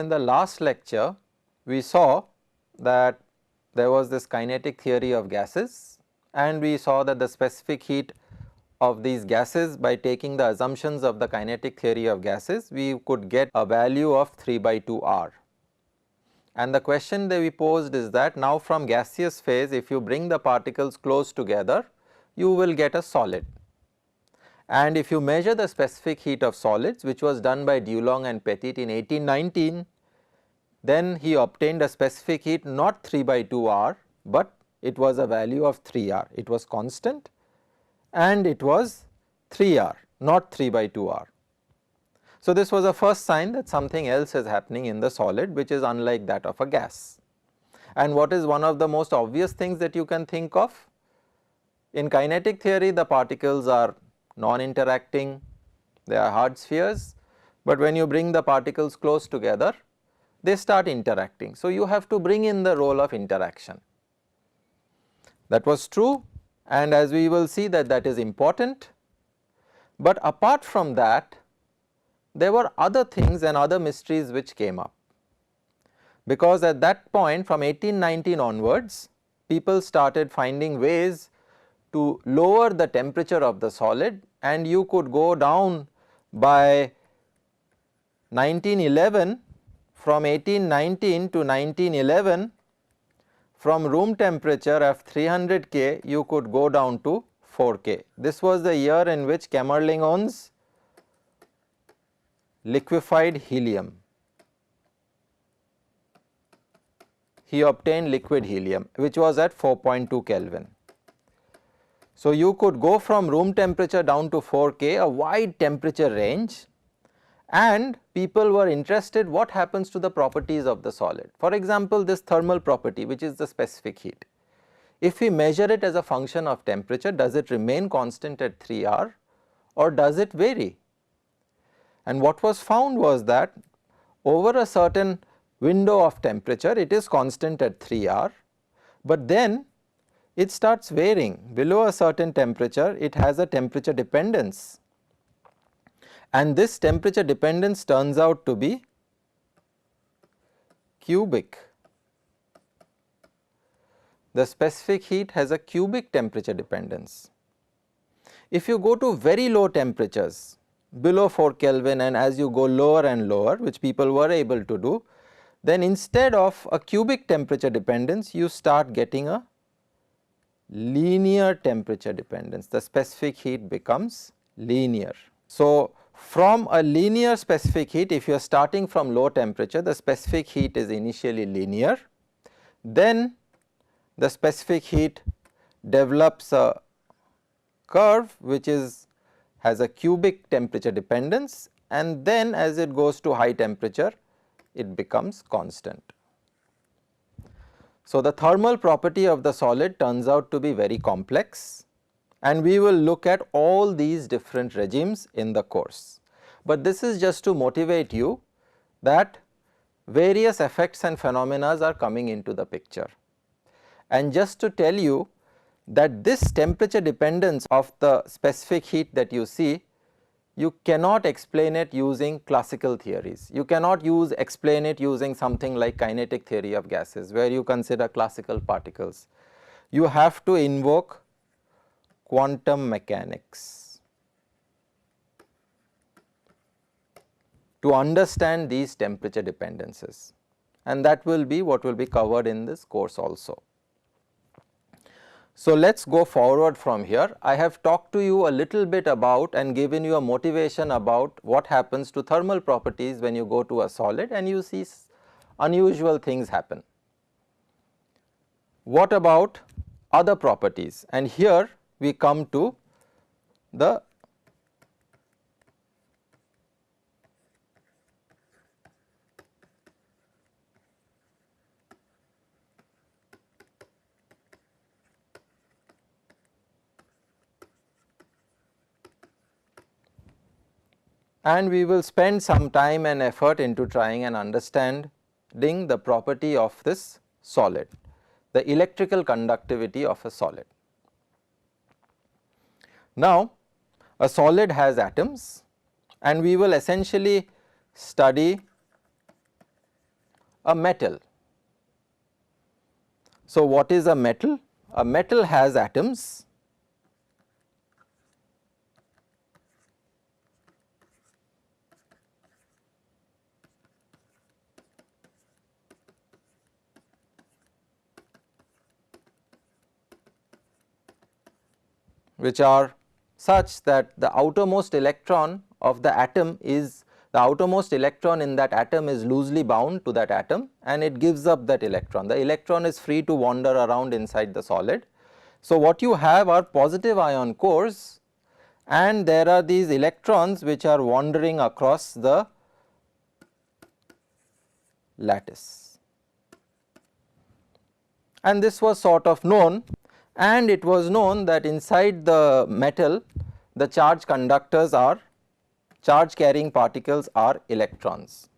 In the last lecture, we saw that there was this kinetic theory of gases, and we saw that the specific heat of these gases, by taking the assumptions of the kinetic theory of gases, we could get a value of 3 by 2 R. And the question that we posed is that now from gaseous phase, if you bring the particles close together, you will get a solid. And if you measure the specific heat of solids, which was done by Dulong and Petit in 1819, then he obtained a specific heat not 3 by 2 R, but it was a value of 3 R. It was constant and it was 3 R, not 3 by 2 R. So, this was a first sign that something else is happening in the solid, which is unlike that of a gas. And what is one of the most obvious things that you can think of? In kinetic theory, the particles are non-interacting, they are hard spheres, but when you bring the particles close together, they start interacting. So, you have to bring in the role of interaction. That was true, and as we will see that that is important, but apart from that, there were other things and other mysteries which came up, because at that point from 1819 onwards, people started finding ways to lower the temperature of the solid, and you could go down by 1911, from 1819 to 1911, from room temperature of 300 K you could go down to 4 K. This was the year in which Kamerlingh owns liquefied helium. He obtained liquid helium, which was at 4.2 Kelvin. So, you could go from room temperature down to 4 K, a wide temperature range, and people were interested what happens to the properties of the solid. For example, this thermal property, which is the specific heat. If we measure it as a function of temperature, does it remain constant at 3 R or does it vary? And what was found was that over a certain window of temperature, it is constant at 3 R, but then it starts varying. Below a certain temperature, it has a temperature dependence, and this temperature dependence turns out to be cubic. The specific heat has a cubic temperature dependence. If you go to very low temperatures, below 4 Kelvin, and as you go lower and lower, which people were able to do, then instead of a cubic temperature dependence, you start getting a linear temperature dependence. The specific heat becomes linear. So, from a linear specific heat, if you are starting from low temperature, the specific heat is initially linear, then the specific heat develops a curve which has a cubic temperature dependence, and then as it goes to high temperature, it becomes constant. So, the thermal property of the solid turns out to be very complex, and we will look at all these different regimes in the course. But this is just to motivate you that various effects and phenomena are coming into the picture. And just to tell you that this temperature dependence of the specific heat that you see, you cannot explain it using classical theories. You cannot explain it using something like kinetic theory of gases, where you consider classical particles. You have to invoke quantum mechanics to understand these temperature dependences, and that will be what will be covered in this course also. So, let us go forward from here. I have talked to you a little bit about and given you a motivation about what happens to thermal properties when you go to a solid and you see unusual things happen. What about other properties? And here we come to the and we will spend some time and effort into trying and understanding the property of this solid, the electrical conductivity of a solid. Now, a solid has atoms, and we will essentially study a metal. So, what is a metal? A metal has atoms which are such that the outermost electron of the atom is the outermost electron in that atom is loosely bound to that atom and it gives up that electron. The electron is free to wander around inside the solid. So, what you have are positive ion cores and there are these electrons which are wandering across the lattice. And this was sort of known, and it was known that inside the metal the charge conductors are charge carrying particles are electrons.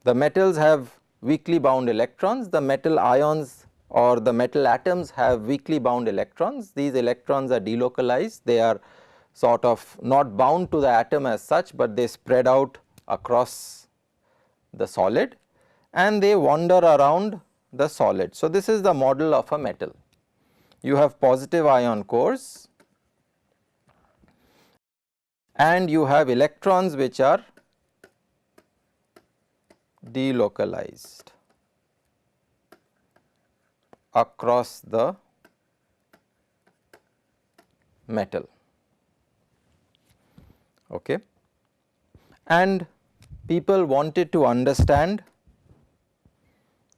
The metals have weakly bound electrons, the metal ions or the metal atoms have weakly bound electrons. These electrons are delocalized, they are sort of not bound to the atom as such, but they spread out across the solid and they wander around the solid. So, this is the model of a metal. You have positive ion cores and you have electrons which are delocalized across the metal. Okay. And people wanted to understand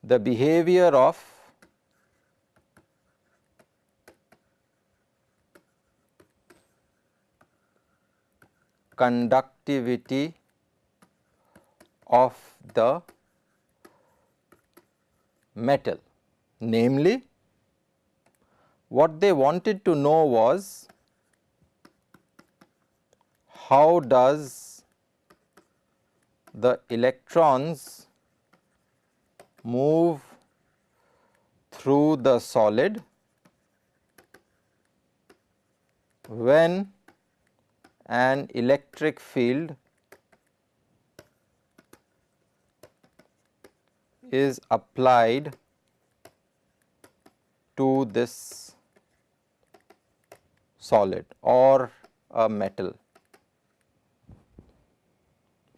the behavior of conductivity of the metal. Namely, what they wanted to know was how does the electrons move through the solid when an electric field is applied to this solid or a metal.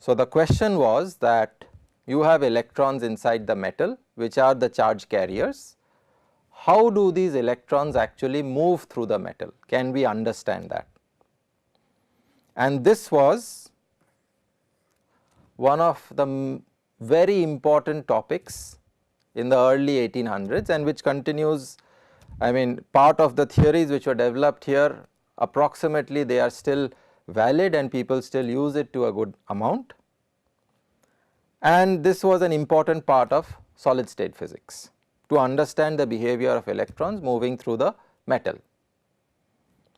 So, the question was that you have electrons inside the metal which are the charge carriers. How do these electrons actually move through the metal? Can we understand that? And this was one of the very important topics in the early 1800s and which continues. I mean, part of the theories which were developed here, approximately they are still valid and people still use it to a good amount. And this was an important part of solid state physics to understand the behavior of electrons moving through the metal.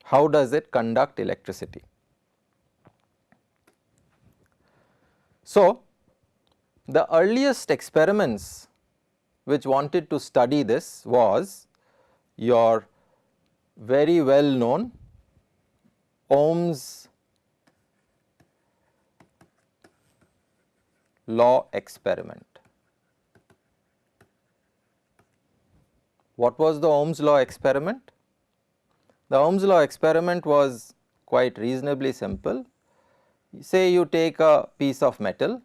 How does it conduct electricity? So, the earliest experiments which wanted to study this was your very well known Ohm's law experiment. What was the Ohm's law experiment? The Ohm's law experiment was quite reasonably simple. Say you take a piece of metal,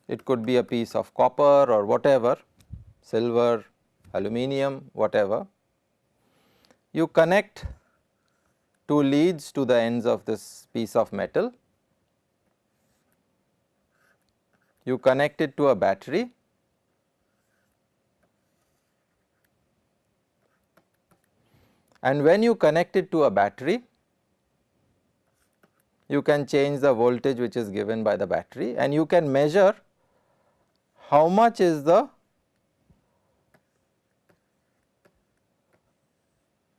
it could be a piece of copper or whatever, silver, aluminium, whatever. You connect two leads to the ends of this piece of metal, you connect it to a battery, and when you connect it to a battery, you can change the voltage which is given by the battery and you can measure how much is the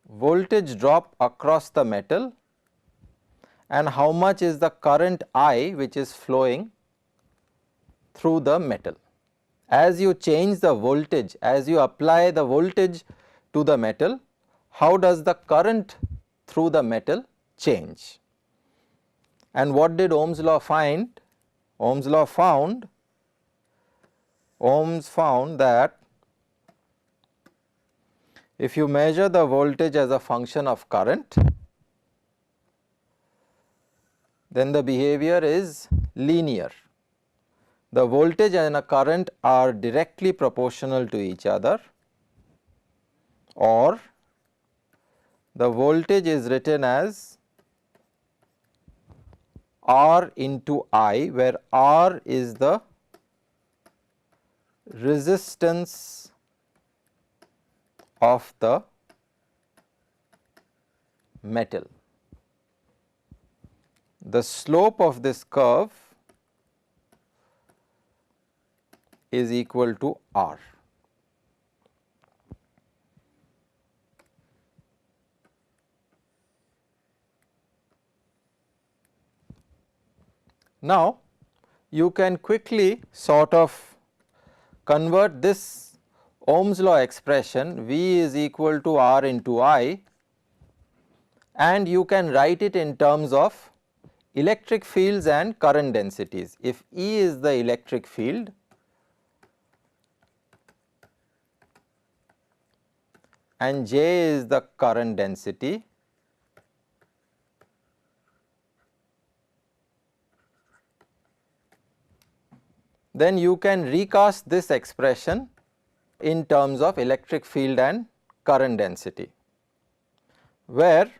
voltage drop across the metal and how much is the current I which is flowing through the metal. As you change the voltage, as you apply the voltage to the metal, how does the current through the metal change? And what did Ohm's law find? Ohm's law found that if you measure the voltage as a function of current, then the behavior is linear. The voltage and a current are directly proportional to each other, or the voltage is written as R into I, where R is the resistance of the metal. The slope of this curve is equal to R. Now, you can quickly sort of convert this Ohm's law expression V is equal to R into I, and you can write it in terms of electric fields and current densities. If E is the electric field and J is the current density, then you can recast this expression in terms of electric field and current density, where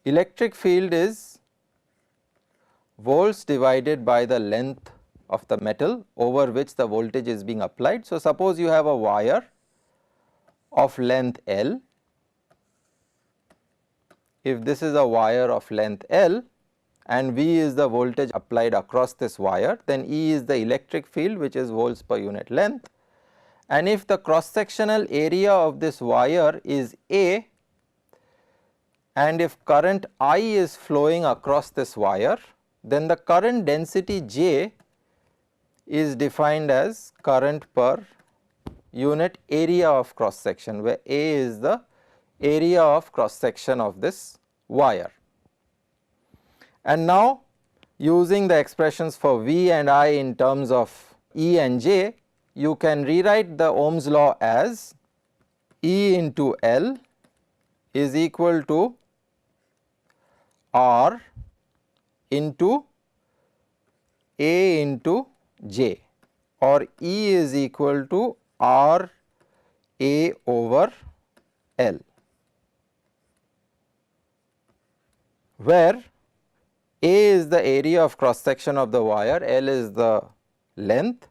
electric field is volts divided by the length of the metal over which the voltage is being applied. So, suppose you have a wire of length L. If this is a wire of length L and V is the voltage applied across this wire, then E is the electric field, which is volts per unit length. And if the cross sectional area of this wire is A, and if current I is flowing across this wire, then the current density J is defined as current per unit area of cross section, where A is the area of cross section of this wire. And now, using the expressions for V and I in terms of E and J, you can rewrite the Ohm's law as E into L is equal to R into A into J, or E is equal to R A over L, where A is the area of cross section of the wire, L is the length,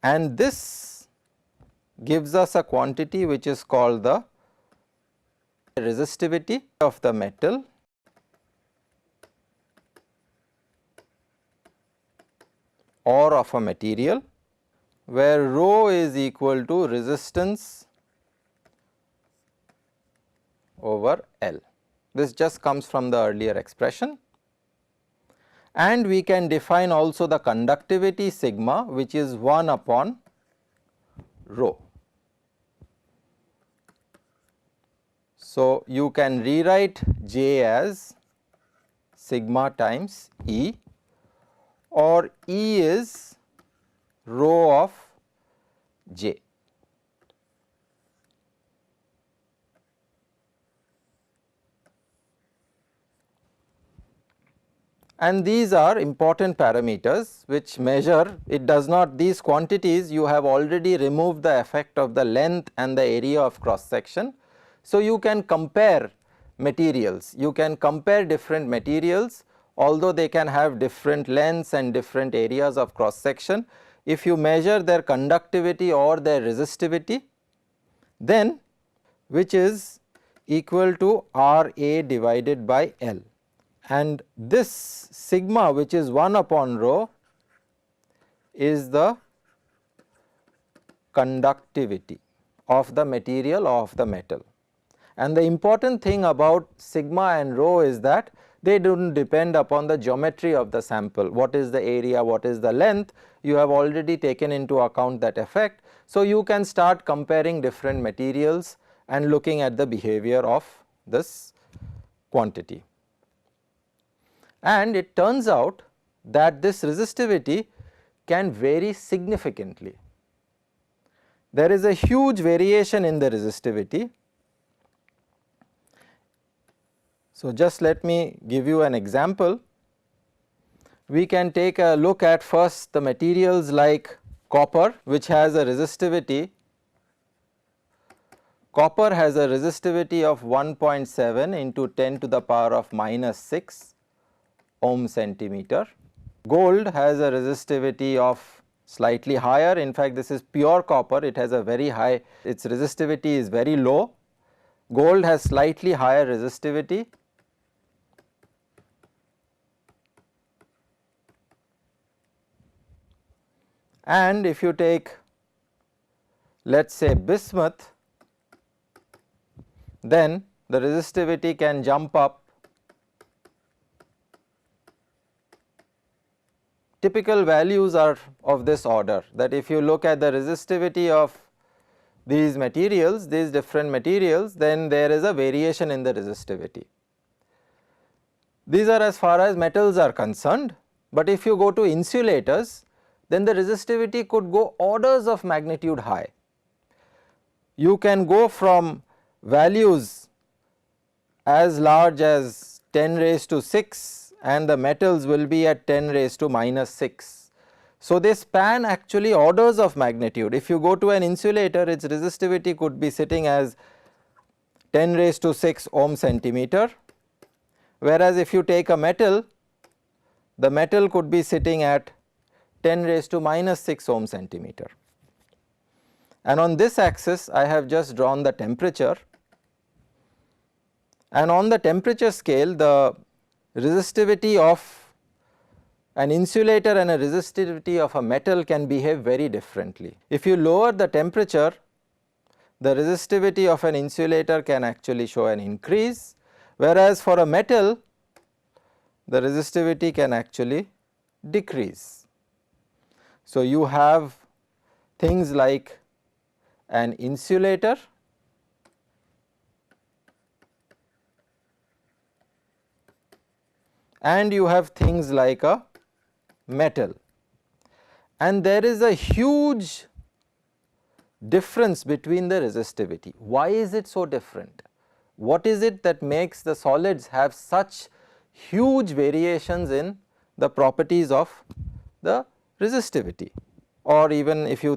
and this gives us a quantity which is called the resistivity of the metal or of a material, where rho is equal to resistance over L. This just comes from the earlier expression. And we can define also the conductivity sigma, which is 1 upon rho. So, you can rewrite J as sigma times E, or E is rho of J. And these are important parameters which measure, it does not, these quantities you have already removed the effect of the length and the area of cross section. So, you can compare materials, you can compare different materials, although they can have different lengths and different areas of cross section. If you measure their conductivity or their resistivity, then which is equal to R A divided by L, and this sigma, which is 1 upon rho, is the conductivity of the material or of the metal. And the important thing about sigma and rho is that they do not depend upon the geometry of the sample. What is the area, what is the length, you have already taken into account that effect. So, you can start comparing different materials and looking at the behavior of this quantity. And it turns out that this resistivity can vary significantly. There is a huge variation in the resistivity. So, just let me give you an example. We can take a look at first the materials like copper, which has a resistivity. Copper has a resistivity of 1.7 into 10 to the power of minus 6 ohm centimeter. Gold has a resistivity of slightly higher. In fact, this is pure copper, it has a very high, its resistivity is very low. Gold has slightly higher resistivity. And if you take, let us say, bismuth, then the resistivity can jump up. Typical values are of this order, that if you look at the resistivity of these materials, these different materials, then there is a variation in the resistivity. These are as far as metals are concerned, but if you go to insulators, then the resistivity could go orders of magnitude high. You can go from values as large as 10 raised to 6 and the metals will be at 10 raised to minus 6. So, they span actually orders of magnitude. If you go to an insulator, its resistivity could be sitting as 10 raised to 6 ohm centimeter, whereas if you take a metal, the metal could be sitting at 10 raised to minus 6 ohm centimeter. And on this axis I have just drawn the temperature, and on the temperature scale the resistivity of an insulator and a resistivity of a metal can behave very differently. If you lower the temperature, the resistivity of an insulator can actually show an increase, whereas for a metal the resistivity can actually decrease. So, you have things like an insulator and you have things like a metal, and there is a huge difference between the resistivity. Why is it so different? What is it that makes the solids have such huge variations in the properties of the resistivity? Or even if you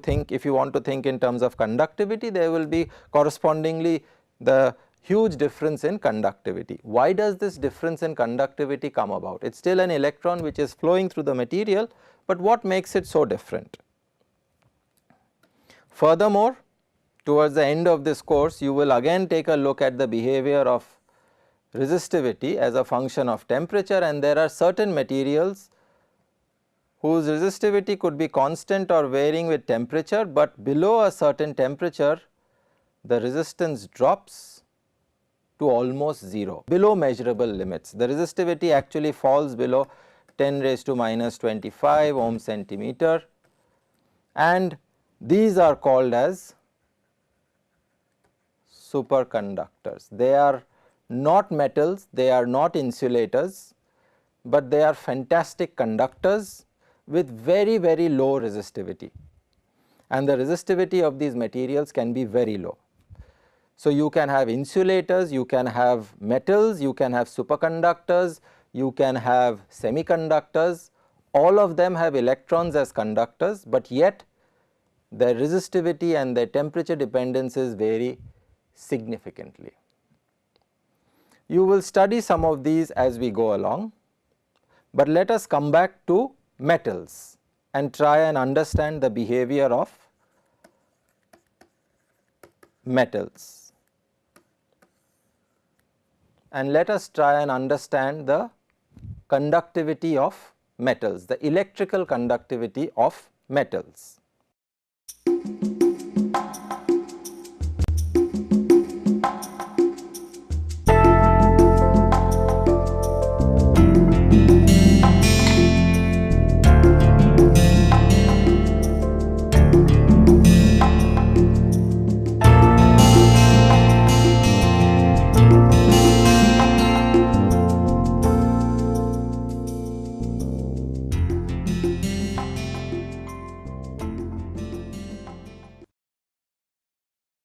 want to think in terms of conductivity, there will be correspondingly the huge difference in conductivity. Why does this difference in conductivity come about? It is still an electron which is flowing through the material, but what makes it so different? Furthermore, towards the end of this course, you will again take a look at the behavior of resistivity as a function of temperature, and there are certain materials whose resistivity could be constant or varying with temperature, but below a certain temperature the resistance drops to almost 0, below measurable limits. The resistivity actually falls below 10 raised to minus 25 ohm centimeter, and these are called as superconductors. They are not metals, they are not insulators, but they are fantastic conductors with very low resistivity, and the resistivity of these materials can be very low. So, you can have insulators, you can have metals, you can have superconductors, you can have semiconductors, all of them have electrons as conductors, but yet their resistivity and their temperature dependencies vary significantly. You will study some of these as we go along, but let us come back to metals and try and understand the behavior of metals. And let us try and understand the conductivity of metals, the electrical conductivity of metals.